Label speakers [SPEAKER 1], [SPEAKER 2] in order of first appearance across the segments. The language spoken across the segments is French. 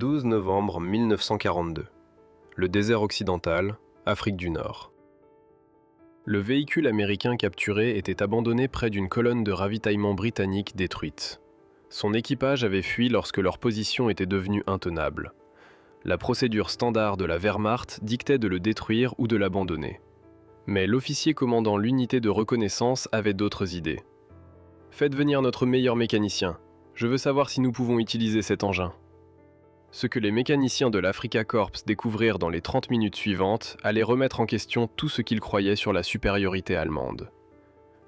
[SPEAKER 1] 12 novembre 1942. Le désert occidental, Afrique du Nord. Le véhicule américain capturé était abandonné près d'une colonne de ravitaillement britannique détruite. Son équipage avait fui lorsque leur position était devenue intenable. La procédure standard de la Wehrmacht dictait de le détruire ou de l'abandonner. Mais l'officier commandant l'unité de reconnaissance avait d'autres idées. « Faites venir notre meilleur mécanicien. Je veux savoir si nous pouvons utiliser cet engin. » Ce que les mécaniciens de l'Afrika Korps découvrirent dans les 30 minutes suivantes allait remettre en question tout ce qu'ils croyaient sur la supériorité allemande.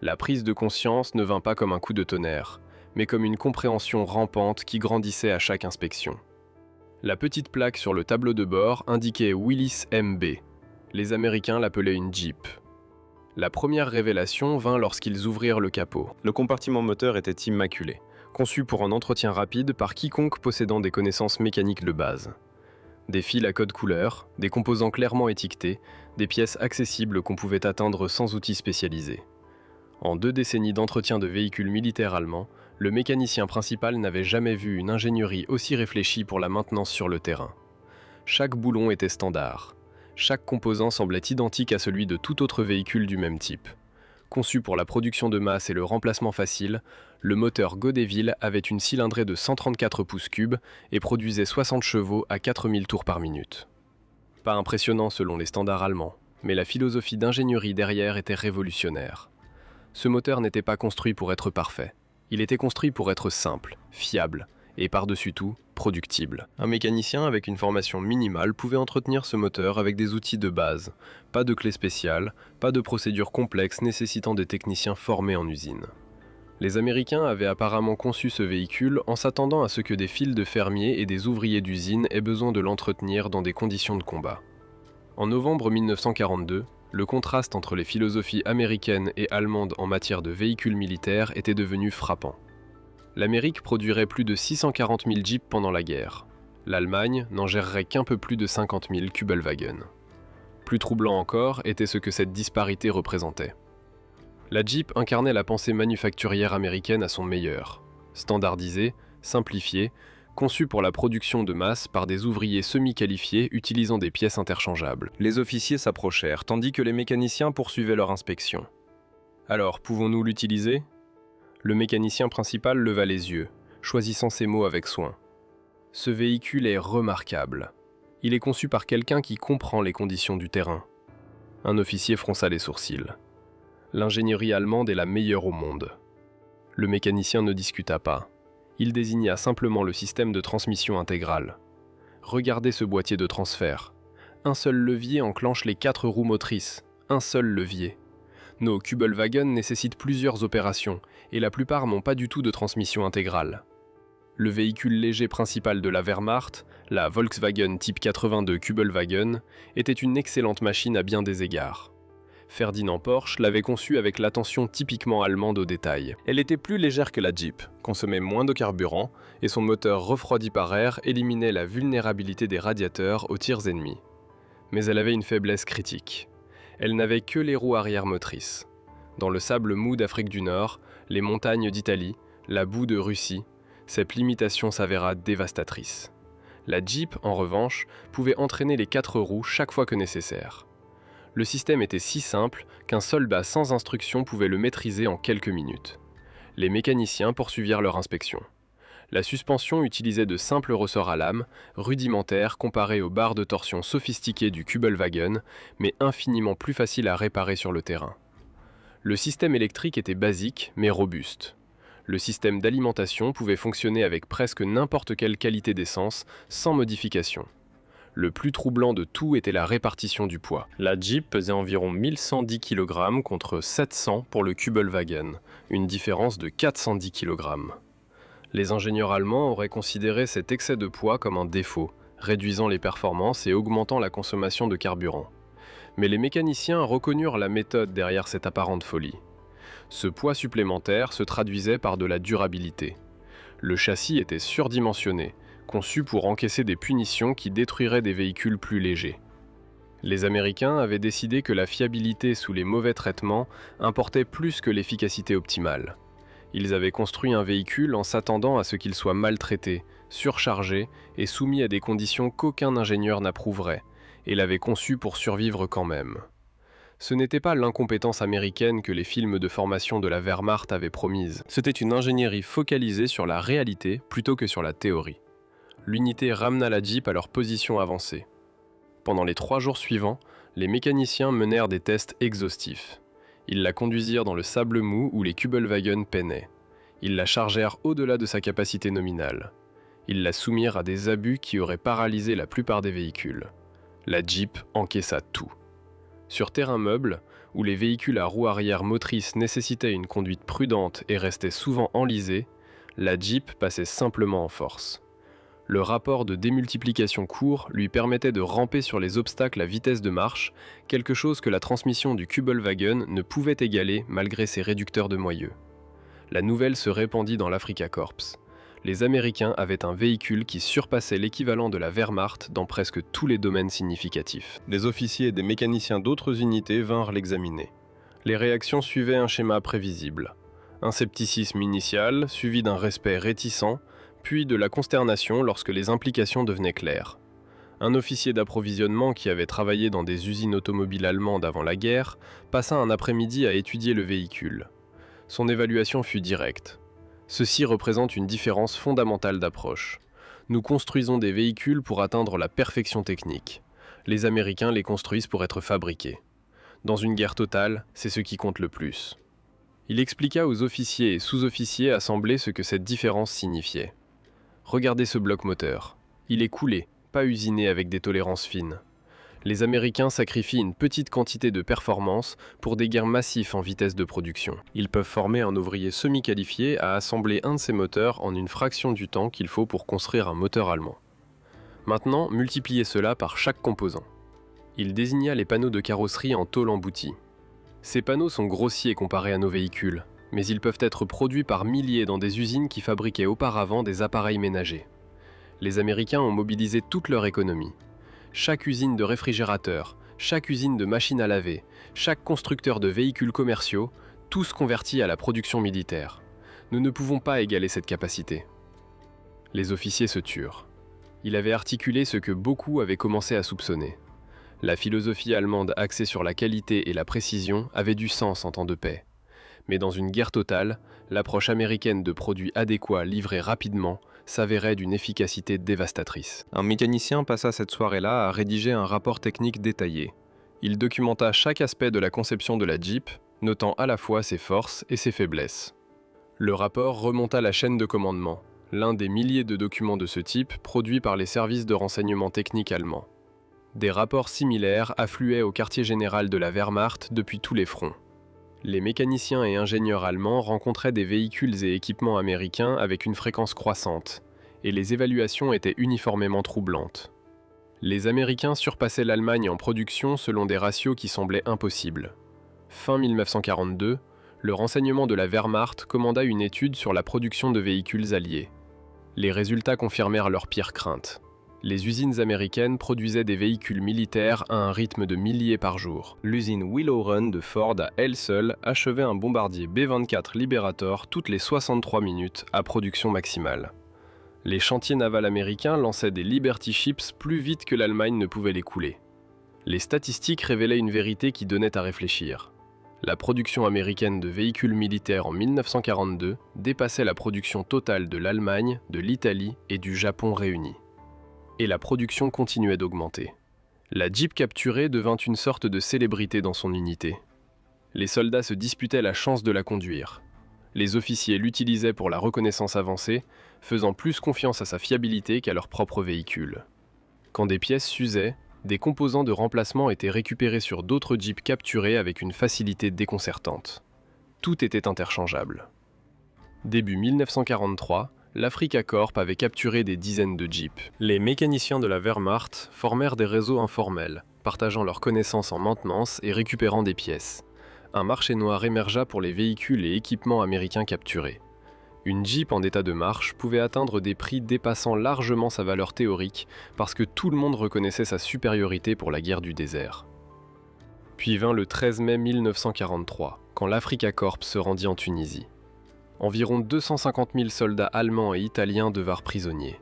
[SPEAKER 1] La prise de conscience ne vint pas comme un coup de tonnerre, mais comme une compréhension rampante qui grandissait à chaque inspection. La petite plaque sur le tableau de bord indiquait Willis MB. Les Américains l'appelaient une Jeep. La première révélation vint lorsqu'ils ouvrirent le capot. Le compartiment moteur était immaculé, conçu pour un entretien rapide par quiconque possédant des connaissances mécaniques de base. Des fils à code couleur, des composants clairement étiquetés, des pièces accessibles qu'on pouvait atteindre sans outils spécialisés. En 2 décennies d'entretien de véhicules militaires allemands, le mécanicien principal n'avait jamais vu une ingénierie aussi réfléchie pour la maintenance sur le terrain. Chaque boulon était standard. Chaque composant semblait identique à celui de tout autre véhicule du même type. Conçu pour la production de masse et le remplacement facile, le moteur Godeville avait une cylindrée de 134 pouces cubes et produisait 60 chevaux à 4000 tours par minute. Pas impressionnant selon les standards allemands, mais la philosophie d'ingénierie derrière était révolutionnaire. Ce moteur n'était pas construit pour être parfait. Il était construit pour être simple, fiable et par-dessus tout, productible. Un mécanicien avec une formation minimale pouvait entretenir ce moteur avec des outils de base, pas de clés spéciales, pas de procédures complexes nécessitant des techniciens formés en usine. Les Américains avaient apparemment conçu ce véhicule en s'attendant à ce que des files de fermiers et des ouvriers d'usine aient besoin de l'entretenir dans des conditions de combat. En novembre 1942, le contraste entre les philosophies américaines et allemandes en matière de véhicules militaires était devenu frappant. L'Amérique produirait plus de 640 000 Jeeps pendant la guerre. L'Allemagne n'en gérerait qu'un peu plus de 50 000 Kübelwagen. Plus troublant encore était ce que cette disparité représentait. La Jeep incarnait la pensée manufacturière américaine à son meilleur. Standardisée, simplifiée, conçue pour la production de masse par des ouvriers semi-qualifiés utilisant des pièces interchangeables. Les officiers s'approchèrent, tandis que les mécaniciens poursuivaient leur inspection. « Alors, pouvons-nous l'utiliser » Le mécanicien principal leva les yeux, choisissant ses mots avec soin. « Ce véhicule est remarquable. Il est conçu par quelqu'un qui comprend les conditions du terrain. » Un officier fronça les sourcils. « L'ingénierie allemande est la meilleure au monde. » Le mécanicien ne discuta pas. Il désigna simplement le système de transmission intégrale. « Regardez ce boîtier de transfert. Un seul levier enclenche les 4 roues motrices. Un seul levier. Nos Kübelwagen nécessitent plusieurs opérations, et la plupart n'ont pas du tout de transmission intégrale. Le véhicule léger principal de la Wehrmacht, la Volkswagen Typ 82 Kübelwagen, était une excellente machine à bien des égards. Ferdinand Porsche l'avait conçue avec l'attention typiquement allemande aux détails. Elle était plus légère que la Jeep, consommait moins de carburant, et son moteur refroidi par air éliminait la vulnérabilité des radiateurs aux tirs ennemis. Mais elle avait une faiblesse critique. Elle n'avait que les roues arrière motrices. Dans le sable mou d'Afrique du Nord, les montagnes d'Italie, la boue de Russie, cette limitation s'avéra dévastatrice. La Jeep, en revanche, pouvait entraîner les 4 roues chaque fois que nécessaire. Le système était si simple qu'un soldat sans instruction pouvait le maîtriser en quelques minutes. Les mécaniciens poursuivirent leur inspection. La suspension utilisait de simples ressorts à lame, rudimentaires comparés aux barres de torsion sophistiquées du Kübelwagen, mais infiniment plus faciles à réparer sur le terrain. Le système électrique était basique, mais robuste. Le système d'alimentation pouvait fonctionner avec presque n'importe quelle qualité d'essence, sans modification. Le plus troublant de tout était la répartition du poids. La Jeep pesait environ 1110 kg contre 700 pour le Kübelwagen, une différence de 410 kg. Les ingénieurs allemands auraient considéré cet excès de poids comme un défaut, réduisant les performances et augmentant la consommation de carburant. Mais les mécaniciens reconnurent la méthode derrière cette apparente folie. Ce poids supplémentaire se traduisait par de la durabilité. Le châssis était surdimensionné, conçu pour encaisser des punitions qui détruiraient des véhicules plus légers. Les Américains avaient décidé que la fiabilité sous les mauvais traitements importait plus que l'efficacité optimale. Ils avaient construit un véhicule en s'attendant à ce qu'il soit maltraité, surchargé et soumis à des conditions qu'aucun ingénieur n'approuverait, et l'avaient conçu pour survivre quand même. Ce n'était pas l'incompétence américaine que les films de formation de la Wehrmacht avaient promise, c'était une ingénierie focalisée sur la réalité plutôt que sur la théorie. L'unité ramena la Jeep à leur position avancée. Pendant les 3 jours suivants, les mécaniciens menèrent des tests exhaustifs. Ils la conduisirent dans le sable mou où les Kübelwagen peinaient. Ils la chargèrent au-delà de sa capacité nominale. Ils la soumirent à des abus qui auraient paralysé la plupart des véhicules. La Jeep encaissa tout. Sur terrain meuble, où les véhicules à roues arrière motrices nécessitaient une conduite prudente et restaient souvent enlisés, la Jeep passait simplement en force. Le rapport de démultiplication court lui permettait de ramper sur les obstacles à vitesse de marche, quelque chose que la transmission du Kübelwagen ne pouvait égaler malgré ses réducteurs de moyeu. La nouvelle se répandit dans l'Afrika Korps. Les Américains avaient un véhicule qui surpassait l'équivalent de la Wehrmacht dans presque tous les domaines significatifs. Des officiers et des mécaniciens d'autres unités vinrent l'examiner. Les réactions suivaient un schéma prévisible. Un scepticisme initial, suivi d'un respect réticent, puis de la consternation lorsque les implications devenaient claires. Un officier d'approvisionnement qui avait travaillé dans des usines automobiles allemandes avant la guerre passa un après-midi à étudier le véhicule. Son évaluation fut directe. Ceci représente une différence fondamentale d'approche. Nous construisons des véhicules pour atteindre la perfection technique. Les Américains les construisent pour être fabriqués. Dans une guerre totale, c'est ce qui compte le plus. Il expliqua aux officiers et sous-officiers assemblés ce que cette différence signifiait. Regardez ce bloc moteur. Il est coulé, pas usiné avec des tolérances fines. Les Américains sacrifient une petite quantité de performance pour des gains massifs en vitesse de production. Ils peuvent former un ouvrier semi-qualifié à assembler un de ces moteurs en une fraction du temps qu'il faut pour construire un moteur allemand. Maintenant, multipliez cela par chaque composant. Il désigna les panneaux de carrosserie en tôle emboutie. Ces panneaux sont grossiers comparés à nos véhicules, mais ils peuvent être produits par milliers dans des usines qui fabriquaient auparavant des appareils ménagers. Les Américains ont mobilisé toute leur économie. Chaque usine de réfrigérateurs, chaque usine de machines à laver, chaque constructeur de véhicules commerciaux, tous convertis à la production militaire. Nous ne pouvons pas égaler cette capacité. Les officiers se turent. Il avait articulé ce que beaucoup avaient commencé à soupçonner. La philosophie allemande axée sur la qualité et la précision avait du sens en temps de paix. Mais dans une guerre totale, l'approche américaine de produits adéquats livrés rapidement s'avérait d'une efficacité dévastatrice. Un mécanicien passa cette soirée-là à rédiger un rapport technique détaillé. Il documenta chaque aspect de la conception de la Jeep, notant à la fois ses forces et ses faiblesses. Le rapport remonta la chaîne de commandement, l'un des milliers de documents de ce type produits par les services de renseignement technique allemands. Des rapports similaires affluaient au quartier général de la Wehrmacht depuis tous les fronts. Les mécaniciens et ingénieurs allemands rencontraient des véhicules et équipements américains avec une fréquence croissante, et les évaluations étaient uniformément troublantes. Les Américains surpassaient l'Allemagne en production selon des ratios qui semblaient impossibles. Fin 1942, le renseignement de la Wehrmacht commanda une étude sur la production de véhicules alliés. Les résultats confirmèrent leurs pires craintes. Les usines américaines produisaient des véhicules militaires à un rythme de milliers par jour. L'usine Willow Run de Ford à elle seule achevait un bombardier B-24 Liberator toutes les 63 minutes à production maximale. Les chantiers navals américains lançaient des Liberty Ships plus vite que l'Allemagne ne pouvait les couler. Les statistiques révélaient une vérité qui donnait à réfléchir. La production américaine de véhicules militaires en 1942 dépassait la production totale de l'Allemagne, de l'Italie et du Japon réunis. Et la production continuait d'augmenter. La Jeep capturée devint une sorte de célébrité dans son unité. Les soldats se disputaient la chance de la conduire. Les officiers l'utilisaient pour la reconnaissance avancée, faisant plus confiance à sa fiabilité qu'à leur propre véhicule. Quand des pièces s'usaient, des composants de remplacement étaient récupérés sur d'autres Jeeps capturés avec une facilité déconcertante. Tout était interchangeable. Début 1943, l'Afrika Korps avait capturé des dizaines de Jeeps. Les mécaniciens de la Wehrmacht formèrent des réseaux informels, partageant leurs connaissances en maintenance et récupérant des pièces. Un marché noir émergea pour les véhicules et équipements américains capturés. Une Jeep en état de marche pouvait atteindre des prix dépassant largement sa valeur théorique parce que tout le monde reconnaissait sa supériorité pour la guerre du désert. Puis vint le 13 mai 1943, quand l'Afrika Korps se rendit en Tunisie. Environ 250 000 soldats allemands et italiens devinrent prisonniers.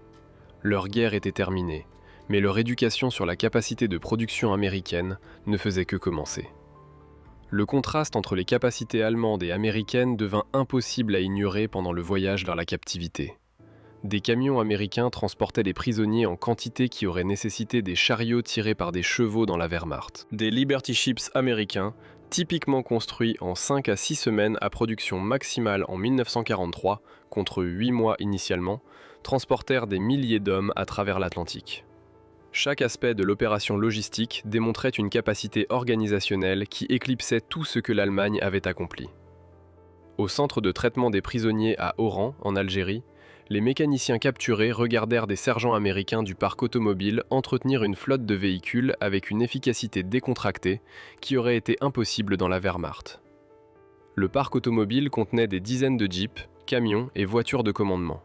[SPEAKER 1] Leur guerre était terminée, mais leur éducation sur la capacité de production américaine ne faisait que commencer. Le contraste entre les capacités allemandes et américaines devint impossible à ignorer pendant le voyage vers la captivité. Des camions américains transportaient les prisonniers en quantité qui aurait nécessité des chariots tirés par des chevaux dans la Wehrmacht. Des Liberty Ships américains, typiquement construits en 5 à 6 semaines à production maximale en 1943, contre 8 mois initialement, transportèrent des milliers d'hommes à travers l'Atlantique. Chaque aspect de l'opération logistique démontrait une capacité organisationnelle qui éclipsait tout ce que l'Allemagne avait accompli. Au centre de traitement des prisonniers à Oran, en Algérie, les mécaniciens capturés regardèrent des sergents américains du parc automobile entretenir une flotte de véhicules avec une efficacité décontractée qui aurait été impossible dans la Wehrmacht. Le parc automobile contenait des dizaines de jeeps, camions et voitures de commandement.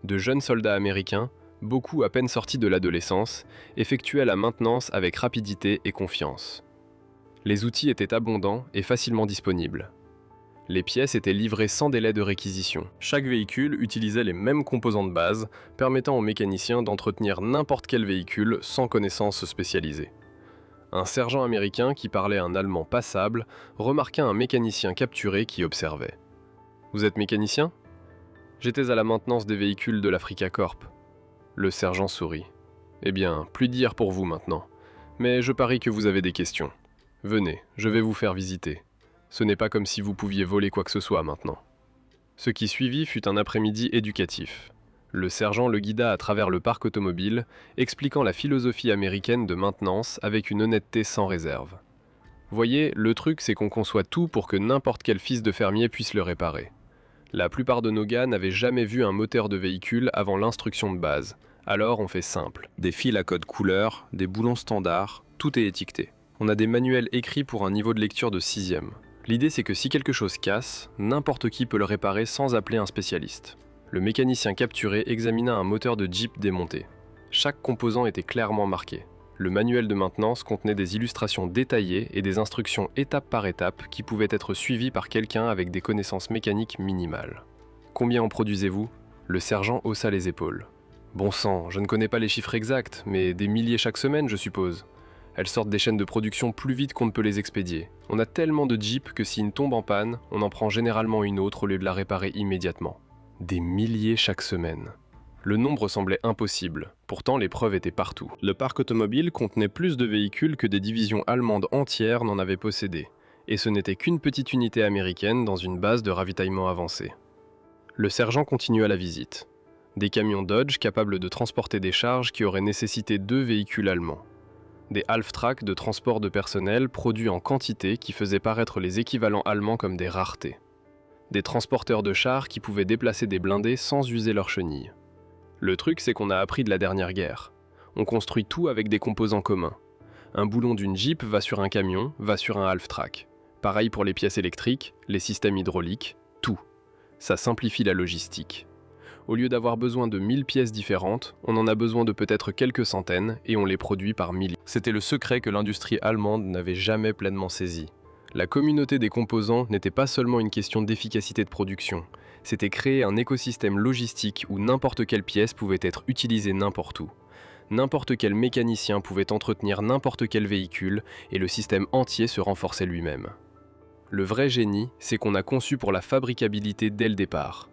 [SPEAKER 1] De jeunes soldats américains, beaucoup à peine sortis de l'adolescence, effectuaient la maintenance avec rapidité et confiance. Les outils étaient abondants et facilement disponibles. Les pièces étaient livrées sans délai de réquisition. Chaque véhicule utilisait les mêmes composants de base, permettant aux mécaniciens d'entretenir n'importe quel véhicule sans connaissances spécialisées. Un sergent américain qui parlait un allemand passable remarqua un mécanicien capturé qui observait. « Vous êtes mécanicien ? J'étais à la maintenance des véhicules de l'Africa Corp. » Le sergent sourit. « Eh bien, plus dire pour vous maintenant. Mais je parie que vous avez des questions. Venez, je vais vous faire visiter. Ce n'est pas comme si vous pouviez voler quoi que ce soit maintenant. » Ce qui suivit fut un après-midi éducatif. Le sergent le guida à travers le parc automobile, expliquant la philosophie américaine de maintenance avec une honnêteté sans réserve. Voyez, le truc c'est qu'on conçoit tout pour que n'importe quel fils de fermier puisse le réparer. La plupart de nos gars n'avaient jamais vu un moteur de véhicule avant l'instruction de base. Alors on fait simple. Des fils à code couleur, des boulons standards, tout est étiqueté. On a des manuels écrits pour un niveau de lecture de 6e. L'idée c'est que si quelque chose casse, n'importe qui peut le réparer sans appeler un spécialiste. Le mécanicien capturé examina un moteur de Jeep démonté. Chaque composant était clairement marqué. Le manuel de maintenance contenait des illustrations détaillées et des instructions étape par étape qui pouvaient être suivies par quelqu'un avec des connaissances mécaniques minimales. « Combien en produisez-vous » Le sergent haussa les épaules. « Bon sang, je ne connais pas les chiffres exacts, mais des milliers chaque semaine, je suppose. Elles sortent des chaînes de production plus vite qu'on ne peut les expédier. On a tellement de Jeeps que si une tombe en panne, on en prend généralement une autre au lieu de la réparer immédiatement. Des milliers chaque semaine. » Le nombre semblait impossible, pourtant les preuves étaient partout. Le parc automobile contenait plus de véhicules que des divisions allemandes entières n'en avaient possédé, et ce n'était qu'une petite unité américaine dans une base de ravitaillement avancée. Le sergent continua la visite. Des camions Dodge capables de transporter des charges qui auraient nécessité 2 véhicules allemands. Des half-track de transport de personnel produits en quantité qui faisaient paraître les équivalents allemands comme des raretés. Des transporteurs de chars qui pouvaient déplacer des blindés sans user leurs chenilles. Le truc, c'est qu'on a appris de la dernière guerre. On construit tout avec des composants communs. Un boulon d'une Jeep va sur un camion, va sur un half-track. Pareil pour les pièces électriques, les systèmes hydrauliques, tout. Ça simplifie la logistique. Au lieu d'avoir besoin de 1000 pièces différentes, on en a besoin de peut-être quelques centaines et on les produit par milliers. C'était le secret que l'industrie allemande n'avait jamais pleinement saisi. La communauté des composants n'était pas seulement une question d'efficacité de production, c'était créer un écosystème logistique où n'importe quelle pièce pouvait être utilisée n'importe où. N'importe quel mécanicien pouvait entretenir n'importe quel véhicule et le système entier se renforçait lui-même. Le vrai génie, c'est qu'on a conçu pour la fabricabilité dès le départ.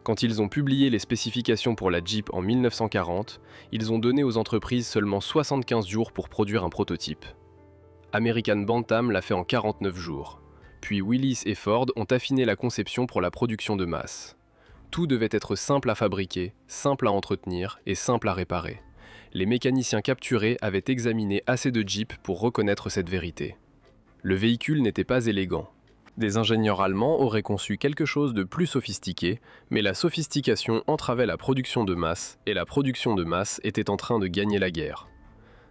[SPEAKER 1] Quand ils ont publié les spécifications pour la Jeep en 1940, ils ont donné aux entreprises seulement 75 jours pour produire un prototype. American Bantam l'a fait en 49 jours. Puis Willys et Ford ont affiné la conception pour la production de masse. Tout devait être simple à fabriquer, simple à entretenir et simple à réparer. Les mécaniciens capturés avaient examiné assez de Jeeps pour reconnaître cette vérité. Le véhicule n'était pas élégant. Des ingénieurs allemands auraient conçu quelque chose de plus sophistiqué, mais la sophistication entravait la production de masse, et la production de masse était en train de gagner la guerre.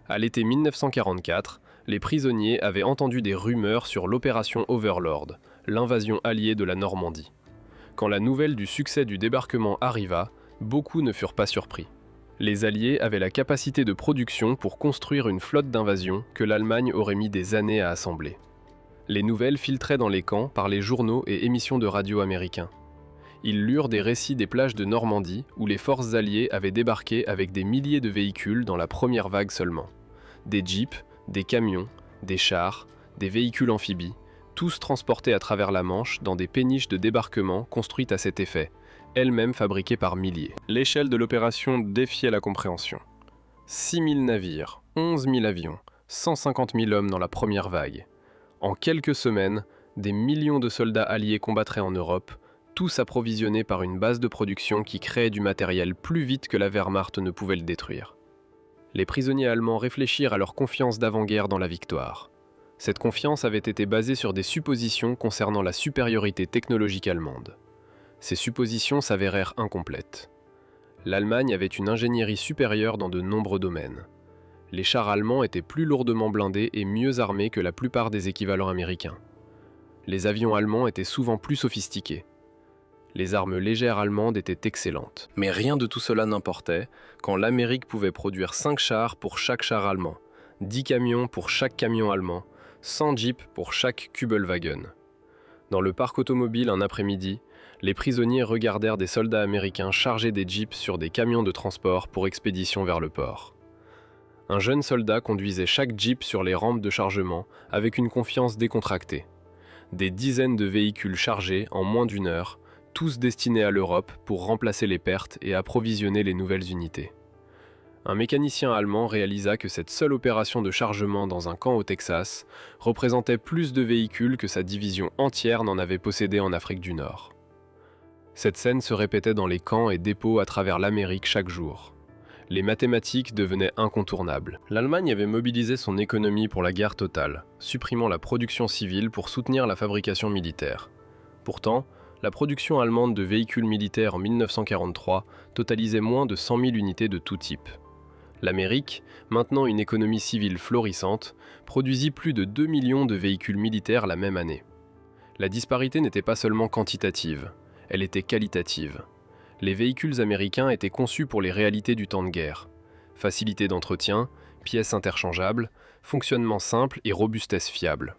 [SPEAKER 1] À l'été 1944, les prisonniers avaient entendu des rumeurs sur l'opération Overlord, l'invasion alliée de la Normandie. Quand la nouvelle du succès du débarquement arriva, beaucoup ne furent pas surpris. Les Alliés avaient la capacité de production pour construire une flotte d'invasion que l'Allemagne aurait mis des années à assembler. Les nouvelles filtraient dans les camps par les journaux et émissions de radio américains. Ils lurent des récits des plages de Normandie où les forces alliées avaient débarqué avec des milliers de véhicules dans la première vague seulement. Des jeeps, des camions, des chars, des véhicules amphibies, tous transportés à travers la Manche dans des péniches de débarquement construites à cet effet, elles-mêmes fabriquées par milliers. L'échelle de l'opération défiait la compréhension. 6 000 navires, 11 000 avions, 150 000 hommes dans la première vague. En quelques semaines, des millions de soldats alliés combattraient en Europe, tous approvisionnés par une base de production qui créait du matériel plus vite que la Wehrmacht ne pouvait le détruire. Les prisonniers allemands réfléchirent à leur confiance d'avant-guerre dans la victoire. Cette confiance avait été basée sur des suppositions concernant la supériorité technologique allemande. Ces suppositions s'avérèrent incomplètes. L'Allemagne avait une ingénierie supérieure dans de nombreux domaines. Les chars allemands étaient plus lourdement blindés et mieux armés que la plupart des équivalents américains. Les avions allemands étaient souvent plus sophistiqués. Les armes légères allemandes étaient excellentes. Mais rien de tout cela n'importait quand l'Amérique pouvait produire 5 chars pour chaque char allemand, 10 camions pour chaque camion allemand, 100 jeeps pour chaque Kübelwagen. Dans le parc automobile un après-midi, les prisonniers regardèrent des soldats américains charger des jeeps sur des camions de transport pour expédition vers le port. Un jeune soldat conduisait chaque jeep sur les rampes de chargement avec une confiance décontractée. Des dizaines de véhicules chargés en moins d'une heure, tous destinés à l'Europe pour remplacer les pertes et approvisionner les nouvelles unités. Un mécanicien allemand réalisa que cette seule opération de chargement dans un camp au Texas représentait plus de véhicules que sa division entière n'en avait possédé en Afrique du Nord. Cette scène se répétait dans les camps et dépôts à travers l'Amérique chaque jour. Les mathématiques devenaient incontournables. L'Allemagne avait mobilisé son économie pour la guerre totale, supprimant la production civile pour soutenir la fabrication militaire. Pourtant, la production allemande de véhicules militaires en 1943 totalisait moins de 100 000 unités de tout type. L'Amérique, maintenant une économie civile florissante, produisit plus de 2 millions de véhicules militaires la même année. La disparité n'était pas seulement quantitative, elle était qualitative. Les véhicules américains étaient conçus pour les réalités du temps de guerre. Facilité d'entretien, pièces interchangeables, fonctionnement simple et robustesse fiable.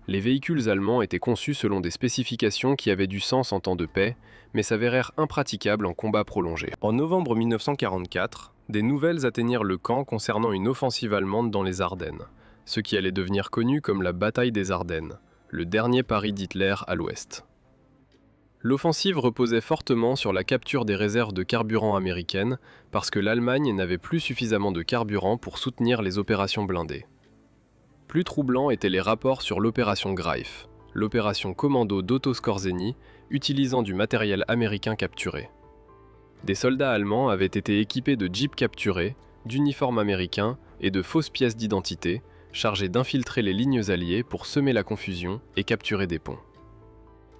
[SPEAKER 1] Les véhicules allemands étaient conçus selon des spécifications qui avaient du sens en temps de paix, mais s'avérèrent impraticables en combat prolongé. En novembre 1944, des nouvelles atteignirent le camp concernant une offensive allemande dans les Ardennes, ce qui allait devenir connu comme la bataille des Ardennes, le dernier pari d'Hitler à l'ouest. L'offensive reposait fortement sur la capture des réserves de carburant américaines parce que l'Allemagne n'avait plus suffisamment de carburant pour soutenir les opérations blindées. Plus troublants étaient les rapports sur l'opération Greif, l'opération commando d'Otto Skorzeny utilisant du matériel américain capturé. Des soldats allemands avaient été équipés de jeeps capturés, d'uniformes américains et de fausses pièces d'identité, chargés d'infiltrer les lignes alliées pour semer la confusion et capturer des ponts.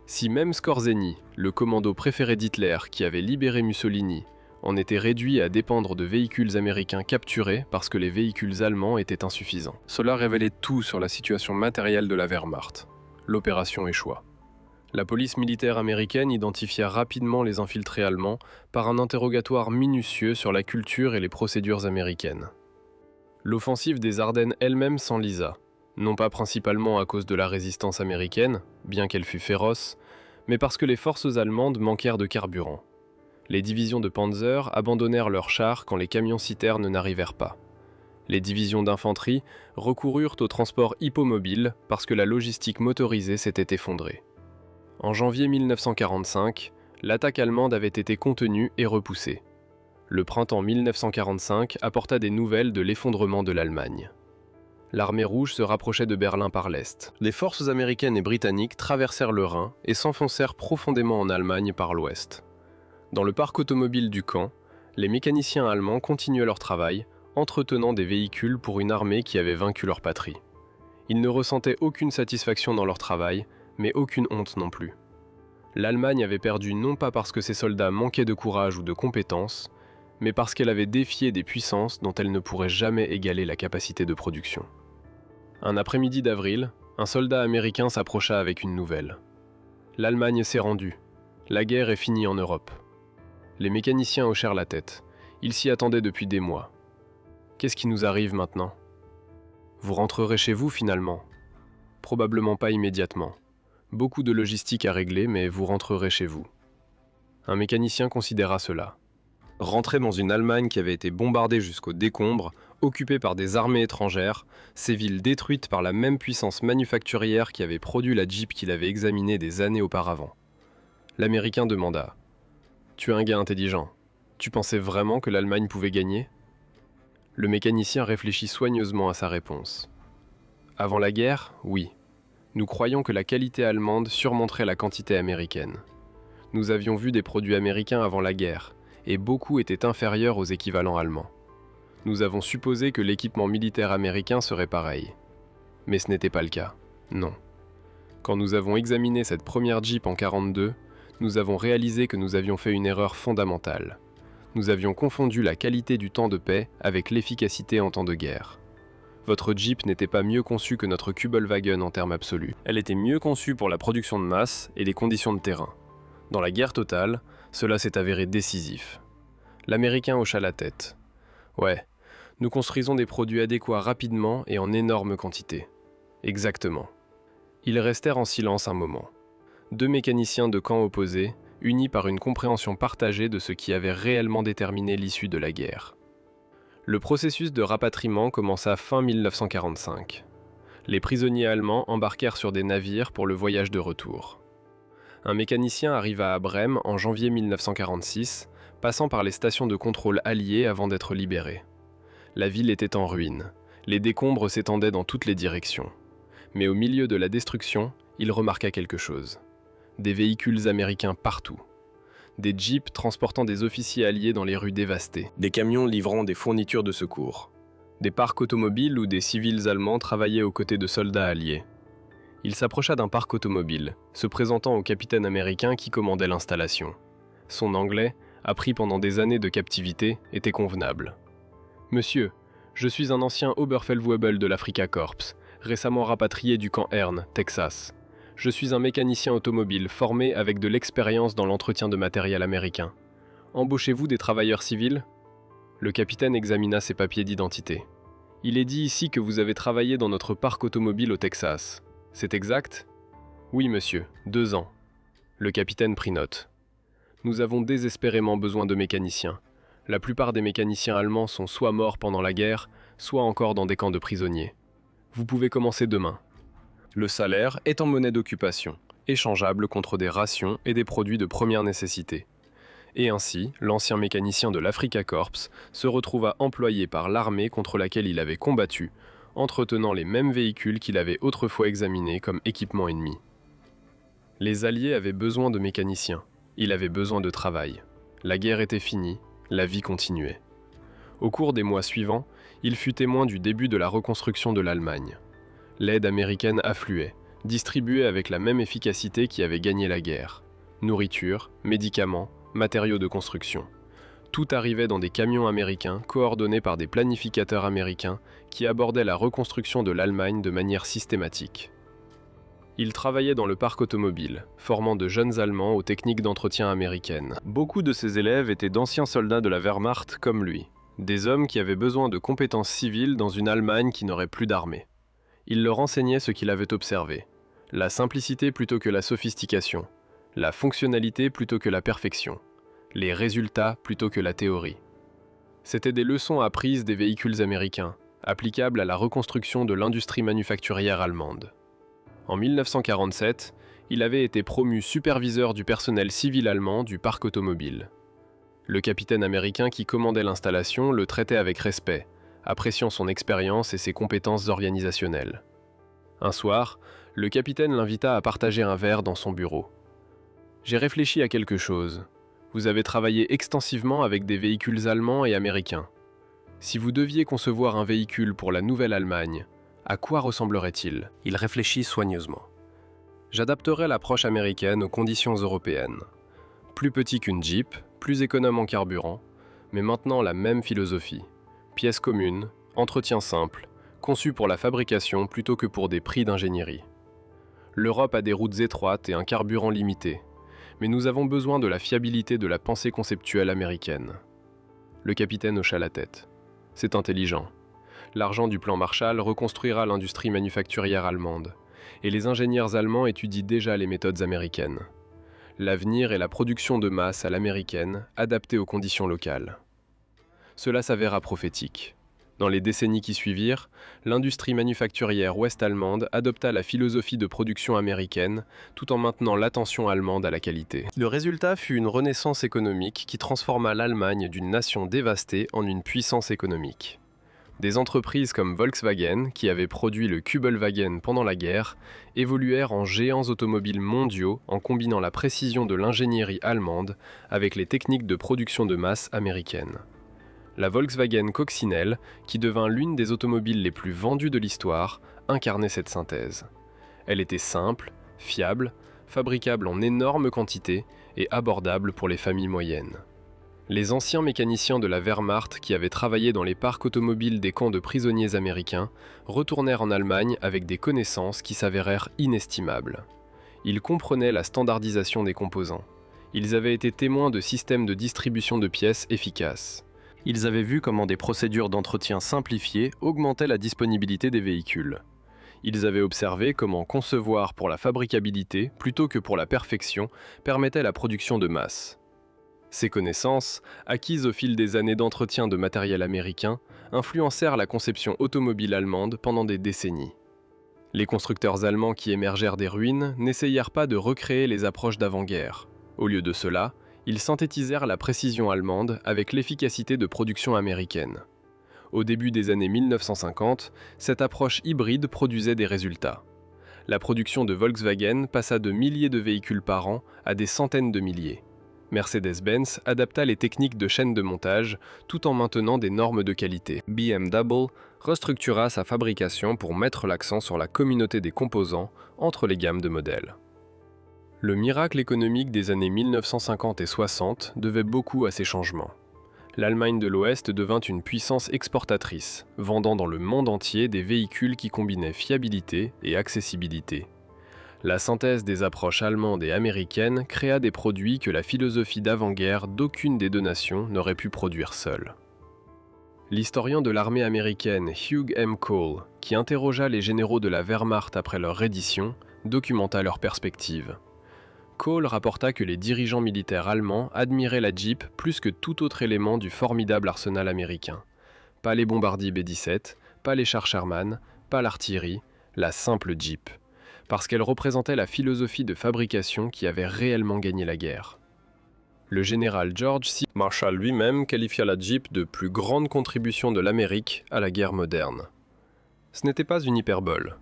[SPEAKER 1] Si même Skorzeny, le commando préféré d'Hitler qui avait libéré Mussolini, en était réduit à dépendre de véhicules américains capturés parce que les véhicules allemands étaient insuffisants. Cela révélait tout sur la situation matérielle de la Wehrmacht. L'opération échoua. La police militaire américaine identifia rapidement les infiltrés allemands par un interrogatoire minutieux sur la culture et les procédures américaines. L'offensive des Ardennes elle-même s'enlisa, non pas principalement à cause de la résistance américaine, bien qu'elle fût féroce, mais parce que les forces allemandes manquèrent de carburant. Les divisions de Panzer abandonnèrent leurs chars quand les camions-citernes n'arrivèrent pas. Les divisions d'infanterie recoururent au transport hippomobile parce que la logistique motorisée s'était effondrée. En janvier 1945, l'attaque allemande avait été contenue et repoussée. Le printemps 1945 apporta des nouvelles de l'effondrement de l'Allemagne. L'armée rouge se rapprochait de Berlin par l'est. Les forces américaines et britanniques traversèrent le Rhin et s'enfoncèrent profondément en Allemagne par l'ouest. Dans le parc automobile du camp, les mécaniciens allemands continuaient leur travail, entretenant des véhicules pour une armée qui avait vaincu leur patrie. Ils ne ressentaient aucune satisfaction dans leur travail, mais aucune honte non plus. L'Allemagne avait perdu non pas parce que ses soldats manquaient de courage ou de compétences, mais parce qu'elle avait défié des puissances dont elle ne pourrait jamais égaler la capacité de production. Un après-midi d'avril, un soldat américain s'approcha avec une nouvelle. L'Allemagne s'est rendue. La guerre est finie en Europe. Les mécaniciens hochèrent la tête. Ils s'y attendaient depuis des mois. Qu'est-ce qui nous arrive maintenant ? Vous rentrerez chez vous finalement ? Probablement pas immédiatement. Beaucoup de logistique à régler, mais vous rentrerez chez vous. Un mécanicien considéra cela. Rentrer dans une Allemagne qui avait été bombardée jusqu'aux décombres, occupée par des armées étrangères, ces villes détruites par la même puissance manufacturière qui avait produit la Jeep qu'il avait examinée des années auparavant. L'Américain demanda « Tu es un gars intelligent. Tu pensais vraiment que l'Allemagne pouvait gagner ?» Le mécanicien réfléchit soigneusement à sa réponse. « Avant la guerre, oui. Nous croyions que la qualité allemande surmonterait la quantité américaine. Nous avions vu des produits américains avant la guerre, et beaucoup étaient inférieurs aux équivalents allemands. Nous avons supposé que l'équipement militaire américain serait pareil. Mais ce n'était pas le cas, non. Quand nous avons examiné cette première Jeep en 1942, nous avons réalisé que nous avions fait une erreur fondamentale. Nous avions confondu la qualité du temps de paix avec l'efficacité en temps de guerre. Votre Jeep n'était pas mieux conçue que notre Kübelwagen en termes absolus. Elle était mieux conçue pour la production de masse et les conditions de terrain. Dans la guerre totale, cela s'est avéré décisif. L'Américain hocha la tête. Ouais, nous construisons des produits adéquats rapidement et en énorme quantité. Exactement. Ils restèrent en silence un moment. Deux mécaniciens de camps opposés, unis par une compréhension partagée de ce qui avait réellement déterminé l'issue de la guerre. Le processus de rapatriement commença fin 1945. Les prisonniers allemands embarquèrent sur des navires pour le voyage de retour. Un mécanicien arriva à Brême en janvier 1946, passant par les stations de contrôle alliées avant d'être libéré. La ville était en ruine. Les décombres s'étendaient dans toutes les directions. Mais au milieu de la destruction, il remarqua quelque chose. Des véhicules américains partout. Des jeeps transportant des officiers alliés dans les rues dévastées. Des camions livrant des fournitures de secours. Des parcs automobiles où des civils allemands travaillaient aux côtés de soldats alliés. Il s'approcha d'un parc automobile, se présentant au capitaine américain qui commandait l'installation. Son anglais, appris pendant des années de captivité, était convenable. « Monsieur, je suis un ancien Oberfeldwebel de l'Africa Corps, récemment rapatrié du camp Hearne, Texas. Je suis un mécanicien automobile formé avec de l'expérience dans l'entretien de matériel américain. Embauchez-vous des travailleurs civils ?» Le capitaine examina ses papiers d'identité. « Il est dit ici que vous avez travaillé dans notre parc automobile au Texas. C'est exact ? » « Oui, monsieur, 2 ans. » Le capitaine prit note. « Nous avons désespérément besoin de mécaniciens. La plupart des mécaniciens allemands sont soit morts pendant la guerre, soit encore dans des camps de prisonniers. Vous pouvez commencer demain. Le salaire est en monnaie d'occupation, échangeable contre des rations et des produits de première nécessité. » Et ainsi, l'ancien mécanicien de l'Africa Corps se retrouva employé par l'armée contre laquelle il avait combattu, entretenant les mêmes véhicules qu'il avait autrefois examinés comme équipement ennemi. Les Alliés avaient besoin de mécaniciens, il avait besoin de travail. La guerre était finie, la vie continuait. Au cours des mois suivants, il fut témoin du début de la reconstruction de l'Allemagne. L'aide américaine affluait, distribuée avec la même efficacité qui avait gagné la guerre. Nourriture, médicaments, matériaux de construction. Tout arrivait dans des camions américains coordonnés par des planificateurs américains qui abordaient la reconstruction de l'Allemagne de manière systématique. Il travaillait dans le parc automobile, formant de jeunes Allemands aux techniques d'entretien américaines. Beaucoup de ses élèves étaient d'anciens soldats de la Wehrmacht comme lui, des hommes qui avaient besoin de compétences civiles dans une Allemagne qui n'aurait plus d'armée. Il leur enseignait ce qu'il avait observé, la simplicité plutôt que la sophistication, la fonctionnalité plutôt que la perfection, les résultats plutôt que la théorie. C'étaient des leçons apprises des véhicules américains, applicables à la reconstruction de l'industrie manufacturière allemande. En 1947, il avait été promu superviseur du personnel civil allemand du parc automobile. Le capitaine américain qui commandait l'installation le traitait avec respect, appréciant son expérience et ses compétences organisationnelles. Un soir, le capitaine l'invita à partager un verre dans son bureau. « J'ai réfléchi à quelque chose. Vous avez travaillé extensivement avec des véhicules allemands et américains. Si vous deviez concevoir un véhicule pour la nouvelle Allemagne, à quoi ressemblerait-il ? » Il réfléchit soigneusement. « J'adapterais l'approche américaine aux conditions européennes. Plus petit qu'une Jeep, plus économe en carburant, mais maintenant la même philosophie. Pièces communes, entretien simple, conçu pour la fabrication plutôt que pour des prix d'ingénierie. L'Europe a des routes étroites et un carburant limité, mais nous avons besoin de la fiabilité de la pensée conceptuelle américaine. » Le capitaine hocha la tête. « C'est intelligent. L'argent du plan Marshall reconstruira l'industrie manufacturière allemande, et les ingénieurs allemands étudient déjà les méthodes américaines. L'avenir est la production de masse à l'américaine, adaptée aux conditions locales. Cela s'avéra prophétique. Dans les décennies qui suivirent, l'industrie manufacturière ouest-allemande adopta la philosophie de production américaine tout en maintenant l'attention allemande à la qualité. Le résultat fut une renaissance économique qui transforma l'Allemagne d'une nation dévastée en une puissance économique. Des entreprises comme Volkswagen, qui avaient produit le Kübelwagen pendant la guerre, évoluèrent en géants automobiles mondiaux en combinant la précision de l'ingénierie allemande avec les techniques de production de masse américaines. La Volkswagen Coccinelle, qui devint l'une des automobiles les plus vendues de l'histoire, incarnait cette synthèse. Elle était simple, fiable, fabricable en énormes quantités et abordable pour les familles moyennes. Les anciens mécaniciens de la Wehrmacht qui avaient travaillé dans les parcs automobiles des camps de prisonniers américains retournèrent en Allemagne avec des connaissances qui s'avérèrent inestimables. Ils comprenaient la standardisation des composants. Ils avaient été témoins de systèmes de distribution de pièces efficaces. Ils avaient vu comment des procédures d'entretien simplifiées augmentaient la disponibilité des véhicules. Ils avaient observé comment concevoir pour la fabricabilité plutôt que pour la perfection permettait la production de masse. Ces connaissances, acquises au fil des années d'entretien de matériel américain, influencèrent la conception automobile allemande pendant des décennies. Les constructeurs allemands qui émergèrent des ruines n'essayèrent pas de recréer les approches d'avant-guerre. Au lieu de cela, ils synthétisèrent la précision allemande avec l'efficacité de production américaine. Au début des années 1950, cette approche hybride produisait des résultats. La production de Volkswagen passa de milliers de véhicules par an à des centaines de milliers. Mercedes-Benz adapta les techniques de chaîne de montage tout en maintenant des normes de qualité. BMW restructura sa fabrication pour mettre l'accent sur la communauté des composants entre les gammes de modèles. Le miracle économique des années 1950 et 60 devait beaucoup à ces changements. L'Allemagne de l'Ouest devint une puissance exportatrice, vendant dans le monde entier des véhicules qui combinaient fiabilité et accessibilité. La synthèse des approches allemandes et américaines créa des produits que la philosophie d'avant-guerre d'aucune des deux nations n'aurait pu produire seule. L'historien de l'armée américaine Hugh M. Cole, qui interrogea les généraux de la Wehrmacht après leur reddition, documenta leurs perspectives. Cole rapporta que les dirigeants militaires allemands admiraient la Jeep plus que tout autre élément du formidable arsenal américain. Pas les bombardiers B-17, pas les chars Sherman, pas l'artillerie, la simple Jeep. Parce qu'elle représentait la philosophie de fabrication qui avait réellement gagné la guerre. Le général George C. Marshall lui-même qualifia la Jeep de plus grande contribution de l'Amérique à la guerre moderne. Ce n'était pas une hyperbole.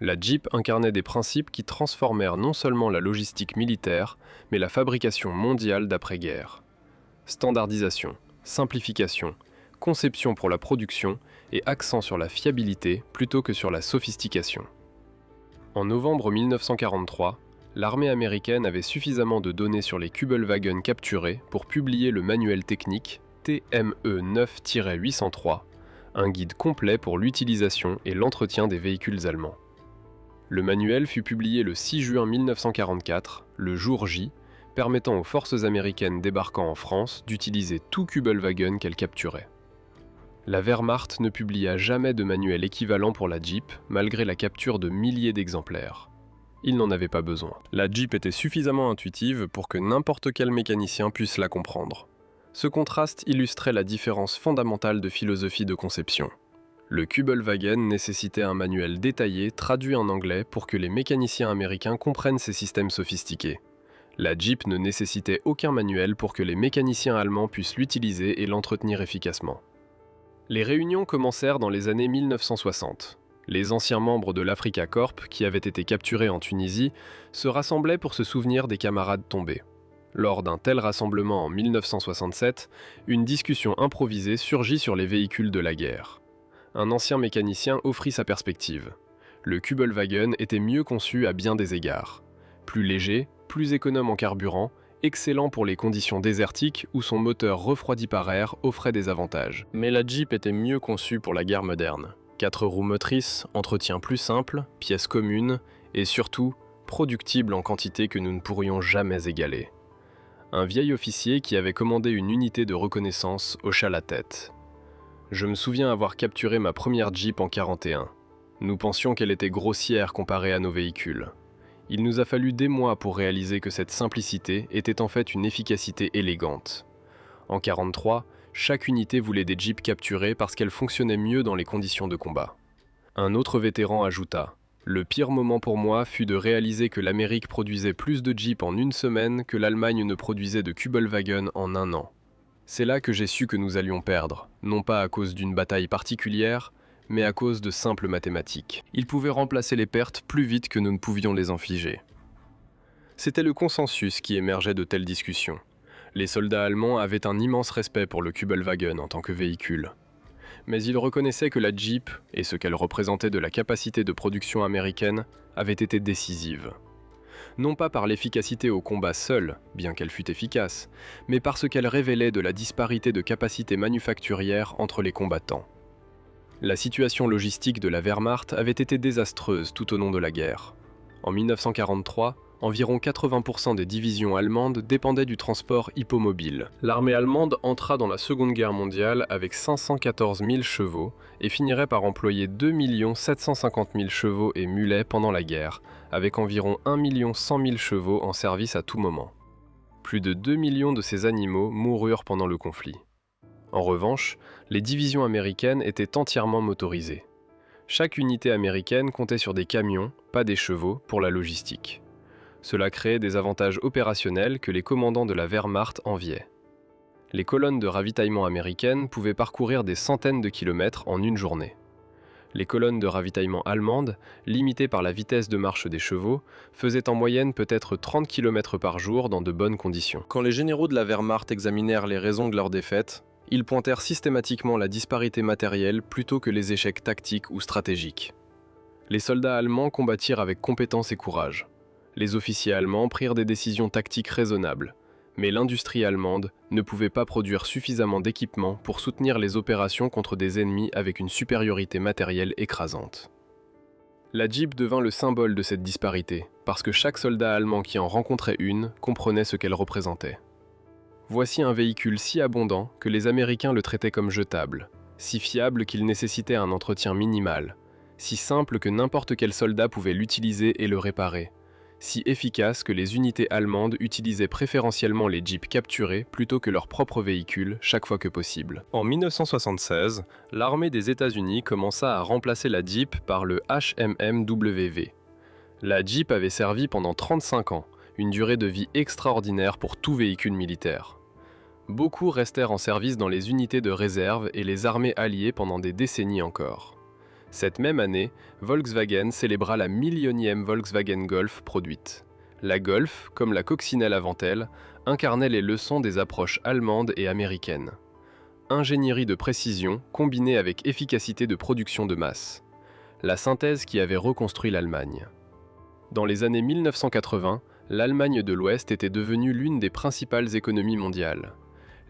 [SPEAKER 1] La Jeep incarnait des principes qui transformèrent non seulement la logistique militaire, mais la fabrication mondiale d'après-guerre. Standardisation, simplification, conception pour la production et accent sur la fiabilité plutôt que sur la sophistication. En novembre 1943, l'armée américaine avait suffisamment de données sur les Kübelwagen capturés pour publier le manuel technique TME 9-803, un guide complet pour l'utilisation et l'entretien des véhicules allemands. Le manuel fut publié le 6 juin 1944, le jour J, permettant aux forces américaines débarquant en France d'utiliser tout Kübelwagen qu'elles capturaient. La Wehrmacht ne publia jamais de manuel équivalent pour la Jeep, malgré la capture de milliers d'exemplaires. Il n'en avait pas besoin. La Jeep était suffisamment intuitive pour que n'importe quel mécanicien puisse la comprendre. Ce contraste illustrait la différence fondamentale de philosophie de conception. Le Kübelwagen nécessitait un manuel détaillé traduit en anglais pour que les mécaniciens américains comprennent ces systèmes sophistiqués. La Jeep ne nécessitait aucun manuel pour que les mécaniciens allemands puissent l'utiliser et l'entretenir efficacement. Les réunions commencèrent dans les années 1960. Les anciens membres de l'Africa Corp, qui avaient été capturés en Tunisie, se rassemblaient pour se souvenir des camarades tombés. Lors d'un tel rassemblement en 1967, une discussion improvisée surgit sur les véhicules de la guerre. Un ancien mécanicien offrit sa perspective. Le Kübelwagen était mieux conçu à bien des égards. Plus léger, plus économe en carburant, excellent pour les conditions désertiques où son moteur refroidi par air offrait des avantages. Mais la Jeep était mieux conçue pour la guerre moderne. 4 roues motrices, entretien plus simple, pièces communes et surtout productible en quantité que nous ne pourrions jamais égaler. Un vieil officier qui avait commandé une unité de reconnaissance hocha la tête. Je me souviens avoir capturé ma première Jeep en 1941. Nous pensions qu'elle était grossière comparée à nos véhicules. Il nous a fallu des mois pour réaliser que cette simplicité était en fait une efficacité élégante. En 1943, chaque unité voulait des jeeps capturés parce qu'elles fonctionnaient mieux dans les conditions de combat. Un autre vétéran ajouta : « Le pire moment pour moi fut de réaliser que l'Amérique produisait plus de jeeps en une semaine que l'Allemagne ne produisait de Kübelwagen en un an. C'est là que j'ai su que nous allions perdre, non pas à cause d'une bataille particulière, mais à cause de simples mathématiques. Ils pouvaient remplacer les pertes plus vite que nous ne pouvions les infliger. » C'était le consensus qui émergeait de telles discussions. Les soldats allemands avaient un immense respect pour le Kübelwagen en tant que véhicule. Mais ils reconnaissaient que la Jeep, et ce qu'elle représentait de la capacité de production américaine, avait été décisive. Non pas par l'efficacité au combat seule, bien qu'elle fût efficace, mais parce qu'elle révélait de la disparité de capacité manufacturière entre les combattants. La situation logistique de la Wehrmacht avait été désastreuse tout au long de la guerre. En 1943, environ 80% des divisions allemandes dépendaient du transport hippomobile. L'armée allemande entra dans la Seconde Guerre mondiale avec 514 000 chevaux et finirait par employer 2 750 000 chevaux et mulets pendant la guerre, avec environ 1 100 000 chevaux en service à tout moment. Plus de 2 millions de ces animaux moururent pendant le conflit. En revanche, les divisions américaines étaient entièrement motorisées. Chaque unité américaine comptait sur des camions, pas des chevaux, pour la logistique. Cela créait des avantages opérationnels que les commandants de la Wehrmacht enviaient. Les colonnes de ravitaillement américaines pouvaient parcourir des centaines de kilomètres en une journée. Les colonnes de ravitaillement allemandes, limitées par la vitesse de marche des chevaux, faisaient en moyenne peut-être 30 km par jour dans de bonnes conditions. Quand les généraux de la Wehrmacht examinèrent les raisons de leur défaite, ils pointèrent systématiquement la disparité matérielle plutôt que les échecs tactiques ou stratégiques. Les soldats allemands combattirent avec compétence et courage. Les officiers allemands prirent des décisions tactiques raisonnables, mais l'industrie allemande ne pouvait pas produire suffisamment d'équipements pour soutenir les opérations contre des ennemis avec une supériorité matérielle écrasante. La Jeep devint le symbole de cette disparité, parce que chaque soldat allemand qui en rencontrait une comprenait ce qu'elle représentait. Voici un véhicule si abondant que les Américains le traitaient comme jetable, si fiable qu'il nécessitait un entretien minimal, si simple que n'importe quel soldat pouvait l'utiliser et le réparer, si efficace que les unités allemandes utilisaient préférentiellement les jeeps capturés plutôt que leurs propres véhicules chaque fois que possible. En 1976, l'armée des États-Unis commença à remplacer la Jeep par le HMMWV. La Jeep avait servi pendant 35 ans, une durée de vie extraordinaire pour tout véhicule militaire. Beaucoup restèrent en service dans les unités de réserve et les armées alliées pendant des décennies encore. Cette même année, Volkswagen célébra la millionième Volkswagen Golf produite. La Golf, comme la coccinelle avant elle, incarnait les leçons des approches allemandes et américaines. Ingénierie de précision combinée avec efficacité de production de masse. La synthèse qui avait reconstruit l'Allemagne. Dans les années 1980, l'Allemagne de l'Ouest était devenue l'une des principales économies mondiales.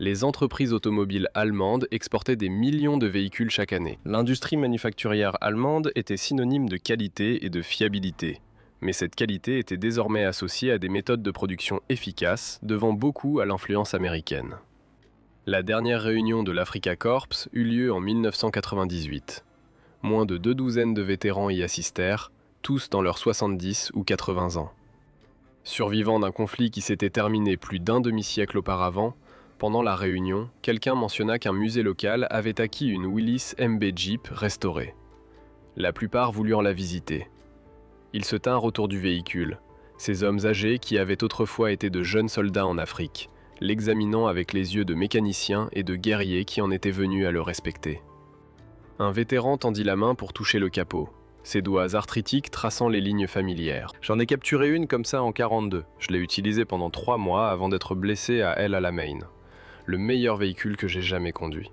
[SPEAKER 1] Les entreprises automobiles allemandes exportaient des millions de véhicules chaque année. L'industrie manufacturière allemande était synonyme de qualité et de fiabilité. Mais cette qualité était désormais associée à des méthodes de production efficaces, devant beaucoup à l'influence américaine. La dernière réunion de l'Africa Corps eut lieu en 1998. Moins de 2 douzaines de vétérans y assistèrent, tous dans leurs 70 ou 80 ans. Survivant d'un conflit qui s'était terminé plus d'un demi-siècle auparavant, pendant la réunion, quelqu'un mentionna qu'un musée local avait acquis une Willys MB Jeep restaurée. La plupart voulurent la visiter. Ils se tinrent autour du véhicule, ces hommes âgés qui avaient autrefois été de jeunes soldats en Afrique, l'examinant avec les yeux de mécaniciens et de guerriers qui en étaient venus à le respecter. Un vétéran tendit la main pour toucher le capot, ses doigts arthritiques traçant les lignes familières. « J'en ai capturé une comme ça en 42. Je l'ai utilisée pendant 3 mois avant d'être blessé à El Alamein. Le meilleur véhicule que j'ai jamais conduit.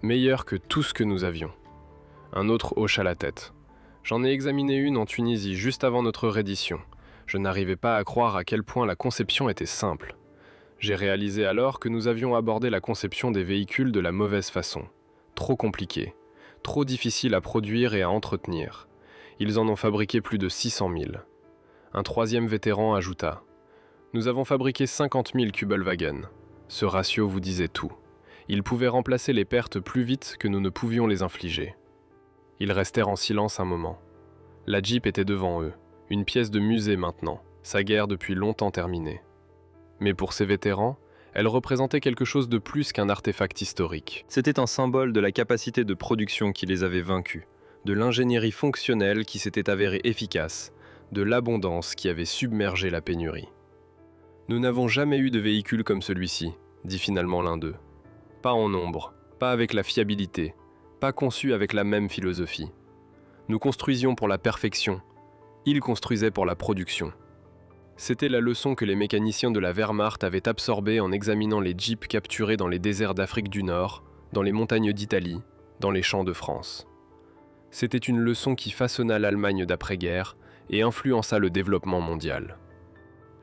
[SPEAKER 1] Meilleur que tout ce que nous avions. » Un autre hocha la tête. « J'en ai examiné une en Tunisie juste avant notre reddition. Je n'arrivais pas à croire à quel point la conception était simple. J'ai réalisé alors que nous avions abordé la conception des véhicules de la mauvaise façon. Trop compliqué. Trop difficile à produire et à entretenir. Ils en ont fabriqué plus de 600 000. » Un troisième vétéran ajouta : « Nous avons fabriqué 50 000 Kübelwagen. Ce ratio vous disait tout. Ils pouvaient remplacer les pertes plus vite que nous ne pouvions les infliger. » Ils restèrent en silence un moment. La Jeep était devant eux, une pièce de musée maintenant, sa guerre depuis longtemps terminée. Mais pour ces vétérans, elle représentait quelque chose de plus qu'un artefact historique. C'était un symbole de la capacité de production qui les avait vaincus, de l'ingénierie fonctionnelle qui s'était avérée efficace, de l'abondance qui avait submergé la pénurie. « Nous n'avons jamais eu de véhicule comme celui-ci », dit finalement l'un d'eux. « Pas en nombre, pas avec la fiabilité, pas conçu avec la même philosophie. Nous construisions pour la perfection, ils construisaient pour la production. » C'était la leçon que les mécaniciens de la Wehrmacht avaient absorbée en examinant les jeeps capturés dans les déserts d'Afrique du Nord, dans les montagnes d'Italie, dans les champs de France. C'était une leçon qui façonna l'Allemagne d'après-guerre et influença le développement mondial.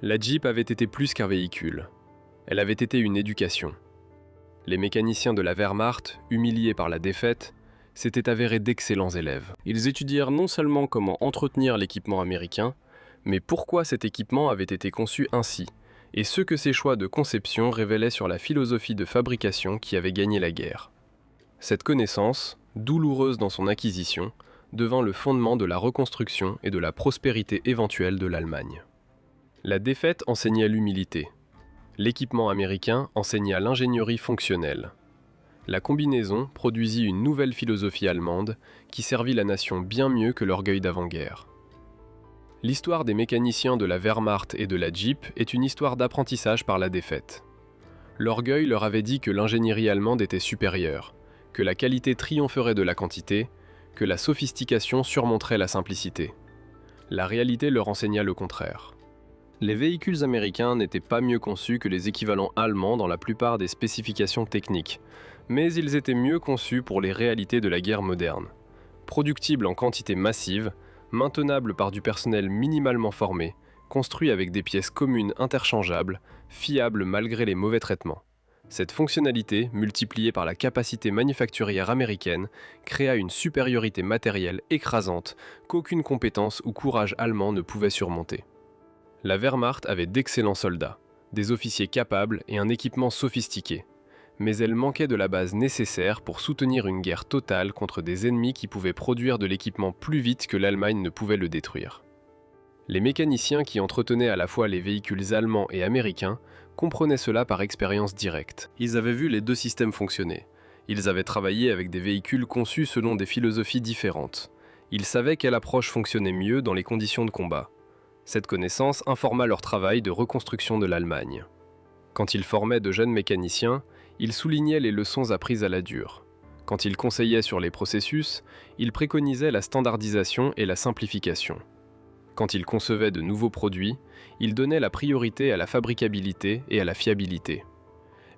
[SPEAKER 1] La Jeep avait été plus qu'un véhicule. Elle avait été une éducation. Les mécaniciens de la Wehrmacht, humiliés par la défaite, s'étaient avérés d'excellents élèves. Ils étudièrent non seulement comment entretenir l'équipement américain, mais pourquoi cet équipement avait été conçu ainsi, et ce que ces choix de conception révélaient sur la philosophie de fabrication qui avait gagné la guerre. Cette connaissance, douloureuse dans son acquisition, devint le fondement de la reconstruction et de la prospérité éventuelle de l'Allemagne. La défaite enseigna l'humilité. L'équipement américain enseigna l'ingénierie fonctionnelle. La combinaison produisit une nouvelle philosophie allemande qui servit la nation bien mieux que l'orgueil d'avant-guerre. L'histoire des mécaniciens de la Wehrmacht et de la Jeep est une histoire d'apprentissage par la défaite. L'orgueil leur avait dit que l'ingénierie allemande était supérieure, que la qualité triompherait de la quantité, que la sophistication surmonterait la simplicité. La réalité leur enseigna le contraire. Les véhicules américains n'étaient pas mieux conçus que les équivalents allemands dans la plupart des spécifications techniques, mais ils étaient mieux conçus pour les réalités de la guerre moderne. Productibles en quantité massive, maintenables par du personnel minimalement formé, construits avec des pièces communes interchangeables, fiables malgré les mauvais traitements. Cette fonctionnalité, multipliée par la capacité manufacturière américaine, créa une supériorité matérielle écrasante qu'aucune compétence ou courage allemand ne pouvait surmonter. La Wehrmacht avait d'excellents soldats, des officiers capables et un équipement sophistiqué, mais elle manquait de la base nécessaire pour soutenir une guerre totale contre des ennemis qui pouvaient produire de l'équipement plus vite que l'Allemagne ne pouvait le détruire. Les mécaniciens qui entretenaient à la fois les véhicules allemands et américains comprenaient cela par expérience directe. Ils avaient vu les deux systèmes fonctionner. Ils avaient travaillé avec des véhicules conçus selon des philosophies différentes. Ils savaient quelle approche fonctionnait mieux dans les conditions de combat. Cette connaissance informa leur travail de reconstruction de l'Allemagne. Quand ils formaient de jeunes mécaniciens, ils soulignaient les leçons apprises à la dure. Quand ils conseillaient sur les processus, ils préconisaient la standardisation et la simplification. Quand ils concevaient de nouveaux produits, ils donnaient la priorité à la fabricabilité et à la fiabilité.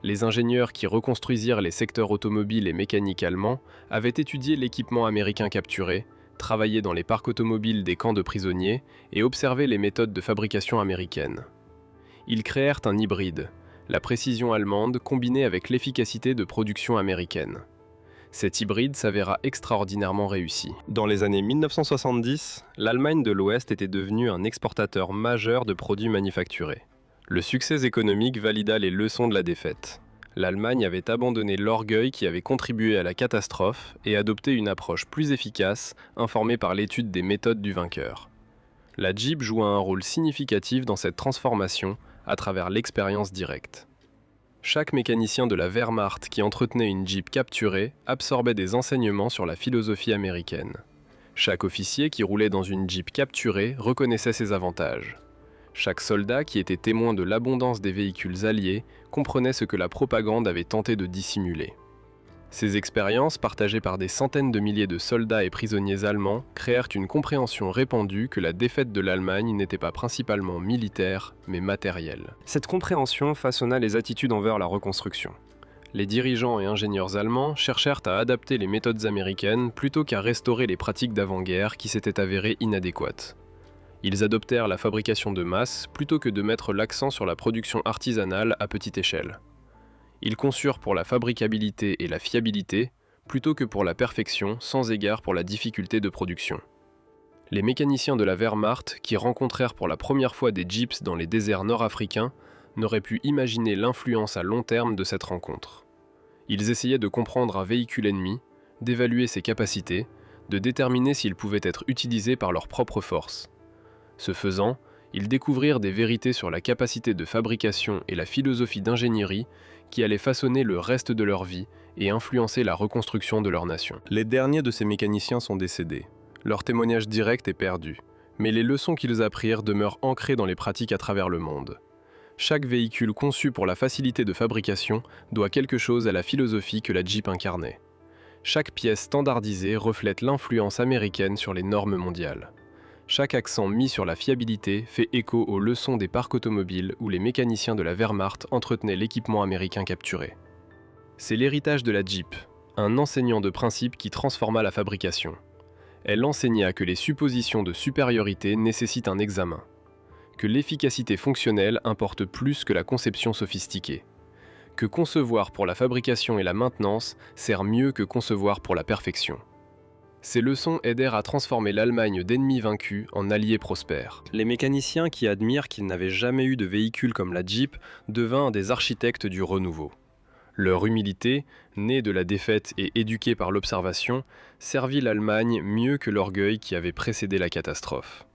[SPEAKER 1] Les ingénieurs qui reconstruisirent les secteurs automobiles et mécaniques allemands avaient étudié l'équipement américain capturé, travaillé dans les parcs automobiles des camps de prisonniers et observé les méthodes de fabrication américaines. Ils créèrent un hybride, la précision allemande combinée avec l'efficacité de production américaine. Cet hybride s'avéra extraordinairement réussi. Dans les années 1970, l'Allemagne de l'Ouest était devenue un exportateur majeur de produits manufacturés. Le succès économique valida les leçons de la défaite. L'Allemagne avait abandonné l'orgueil qui avait contribué à la catastrophe et adopté une approche plus efficace, informée par l'étude des méthodes du vainqueur. La Jeep joua un rôle significatif dans cette transformation à travers l'expérience directe. Chaque mécanicien de la Wehrmacht qui entretenait une Jeep capturée absorbait des enseignements sur la philosophie américaine. Chaque officier qui roulait dans une Jeep capturée reconnaissait ses avantages. Chaque soldat qui était témoin de l'abondance des véhicules alliés comprenait ce que la propagande avait tenté de dissimuler. Ces expériences, partagées par des centaines de milliers de soldats et prisonniers allemands, créèrent une compréhension répandue que la défaite de l'Allemagne n'était pas principalement militaire, mais matérielle. Cette compréhension façonna les attitudes envers la reconstruction. Les dirigeants et ingénieurs allemands cherchèrent à adapter les méthodes américaines plutôt qu'à restaurer les pratiques d'avant-guerre qui s'étaient avérées inadéquates. Ils adoptèrent la fabrication de masse plutôt que de mettre l'accent sur la production artisanale à petite échelle. Ils conçurent pour la fabricabilité et la fiabilité, plutôt que pour la perfection, sans égard pour la difficulté de production. Les mécaniciens de la Wehrmacht, qui rencontrèrent pour la première fois des Jeeps dans les déserts nord-africains, n'auraient pu imaginer l'influence à long terme de cette rencontre. Ils essayaient de comprendre un véhicule ennemi, d'évaluer ses capacités, de déterminer s'il pouvait être utilisé par leur propre force. Ce faisant, Ils découvrirent des vérités sur la capacité de fabrication et la philosophie d'ingénierie qui allaient façonner le reste de leur vie et influencer la reconstruction de leur nation. Les derniers de ces mécaniciens sont décédés. Leur témoignage direct est perdu, mais les leçons qu'ils apprirent demeurent ancrées dans les pratiques à travers le monde. Chaque véhicule conçu pour la facilité de fabrication doit quelque chose à la philosophie que la Jeep incarnait. Chaque pièce standardisée reflète l'influence américaine sur les normes mondiales. Chaque accent mis sur la fiabilité fait écho aux leçons des parcs automobiles où les mécaniciens de la Wehrmacht entretenaient l'équipement américain capturé. C'est l'héritage de la Jeep, un enseignant de principe qui transforma la fabrication. Elle enseigna que les suppositions de supériorité nécessitent un examen, que l'efficacité fonctionnelle importe plus que la conception sophistiquée, que concevoir pour la fabrication et la maintenance sert mieux que concevoir pour la perfection. Ces leçons aidèrent à transformer l'Allemagne d'ennemi vaincu en allié prospère. Les mécaniciens qui admirent qu'ils n'avaient jamais eu de véhicule comme la Jeep devinrent des architectes du renouveau. Leur humilité, née de la défaite et éduquée par l'observation, servit l'Allemagne mieux que l'orgueil qui avait précédé la catastrophe.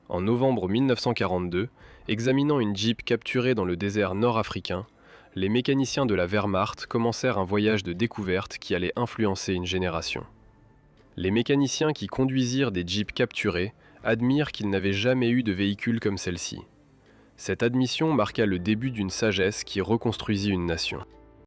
[SPEAKER 1] En novembre 1942, examinant une Jeep capturée dans le désert nord-africain, les mécaniciens de la Wehrmacht commencèrent un voyage de découverte qui allait influencer une génération. Les mécaniciens qui conduisirent des Jeeps capturés admirent qu'ils n'avaient jamais eu de véhicule comme celle-ci. Cette admission marqua le début d'une sagesse qui reconstruisit une nation.